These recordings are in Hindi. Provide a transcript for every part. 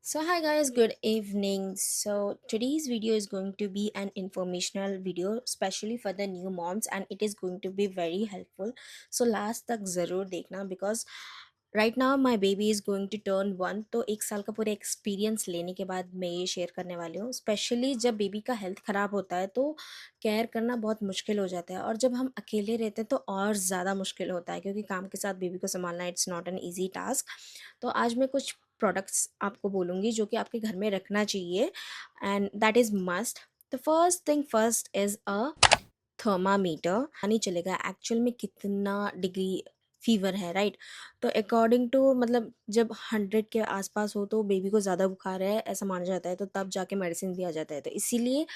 So hi guys, good evening. So today's video is going to be an informational video especially for the new moms and it is going to be very helpful. So last तक ज़रूर देखना because right now my baby is going to turn 1 तो 1 साल का पूरा एक्सपीरियंस लेने के बाद मैं ये शेयर करने वाली हूँ। स्पेशली जब बेबी का हेल्थ ख़राब होता है तो केयर करना बहुत मुश्किल हो जाता है और जब हम अकेले रहते हैं तो और ज़्यादा मुश्किल होता है क्योंकि काम के साथ बेबी को संभालना it's not an easy task. तो आज मैं कुछ प्रोडक्ट्स आपको बोलूँगी जो कि आपके घर में रखना चाहिए and that is must. The first thing first is a thermometer. नहीं चलेगा एक्चुअल में कितना डिग्री फीवर है, राइट? तो अकॉर्डिंग टू मतलब जब 100 के आसपास हो तो बेबी को ज़्यादा बुखार है ऐसा माना जाता है, तो तब जाके मेडिसिन दिया जाता है। तो इसीलिए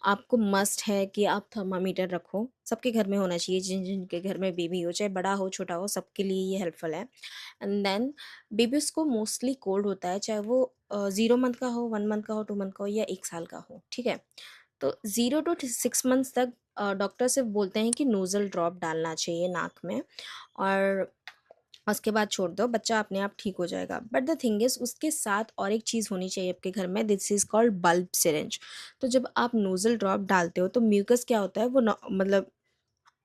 आपको मस्ट है कि आप थर्मामीटर रखो। सबके घर में होना चाहिए, जिन जिनके घर में बेबी हो, चाहे बड़ा हो छोटा हो, सबके लिए ये हेल्पफुल है। एंड देन बेबीज़ को मोस्टली कोल्ड होता है, चाहे वो 0 मंथ का हो, 1 मंथ का हो, 2 मंथ का हो या 1 साल का हो, ठीक है? तो 0 to 6 मंथ्स तक डॉक्टर सिर्फ बोलते हैं कि नोज़ल ड्रॉप डालना चाहिए नाक में और उसके बाद छोड़ दो, बच्चा अपने आप ठीक हो जाएगा। बट द थिंग इज़ उसके साथ और एक चीज़ होनी चाहिए आपके घर में, this is called bulb syringe. तो जब आप नोज़ल ड्रॉप डालते हो तो म्यूकस क्या होता है वो मतलब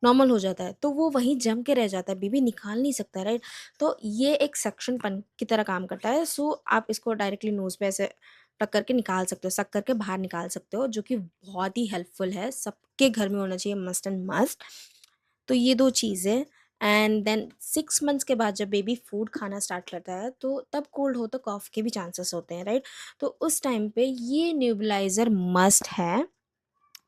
नॉर्मल हो जाता है, तो वो वहीं जम के रह जाता है, बेबी निकाल नहीं सकता, राइट? तो ये एक सक्शन पन की तरह काम करता है। सो आप इसको डायरेक्टली नोज़ पे ऐसे टक करके निकाल सकते हो, सक करके बाहर निकाल सकते हो, जो कि बहुत ही हेल्पफुल है, सबके घर में होना चाहिए, मस्ट एंड मस्ट। तो ये 2 चीज़ें। एंड देन 6 मंथ्स के बाद जब बेबी फूड खाना स्टार्ट करता है, तो तब कोल्ड हो तो कॉफ़ के भी चांसेस होते हैं, राइट? तो उस टाइम पे ये नेबुलाइज़र मस्ट है।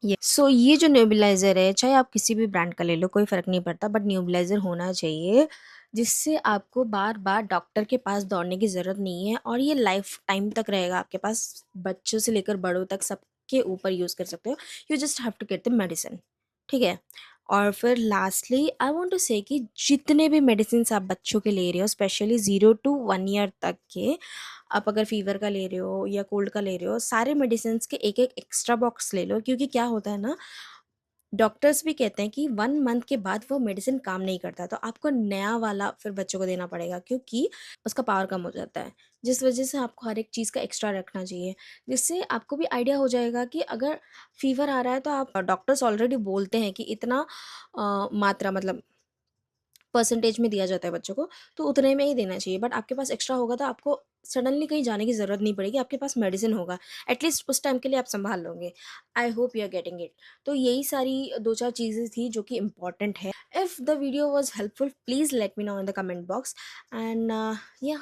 ये जो नेबुलाइज़र है, चाहे आप किसी भी ब्रांड का ले लो, कोई फ़र्क नहीं पड़ता, बट नेबुलाइज़र होना चाहिए, जिससे आपको बार-बार डॉक्टर के पास दौड़ने की ज़रूरत नहीं है और ये लाइफ़ टाइम तक रहेगा आपके पास। बच्चों से लेकर बड़ों तक सबके ऊपर यूज़ कर सकते हो। You just have to get the medicine, ठीक है? और फिर लास्टली आई वांट टू से कि जितने भी मेडिसिन्स आप बच्चों के ले रहे हो, स्पेशली 0 टू 1 ईयर तक के, आप अगर फ़ीवर का ले रहे हो या कोल्ड का ले रहे हो, सारे मेडिसिन्स के एक-एक एक्स्ट्रा बॉक्स ले लो, क्योंकि क्या होता है ना, डॉक्टर्स भी कहते हैं कि 1 मंथ के बाद वो मेडिसिन काम नहीं करता, तो आपको नया वाला फिर बच्चों को देना पड़ेगा क्योंकि उसका पावर कम हो जाता है। जिस वज़ह से आपको हर एक चीज़ का एक्स्ट्रा रखना चाहिए, जिससे आपको भी आइडिया हो जाएगा कि अगर फ़ीवर आ रहा है तो आप डॉक्टर्स ऑलरेडी बोलते हैं कि इतना मात्रा मतलब परसेंटेज में दिया जाता है बच्चों को, तो उतने में ही देना चाहिए। बट आपके पास एक्स्ट्रा होगा तो आपको सडनली कहीं जाने की ज़रूरत नहीं पड़ेगी, आपके पास मेडिसिन होगा। एटलीस्ट उस टाइम के लिए आप सँभाल लोगे। I hope you are getting it. तो यही सारी 2-4 चीज़ें थी जो कि इम्पोर्टेंट है। If the video was helpful please let me know in the comment box and या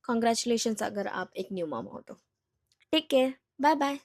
कांग्रेचुलेशंस अगर आप एक न्यू मॉम हो तो। Take care, bye bye.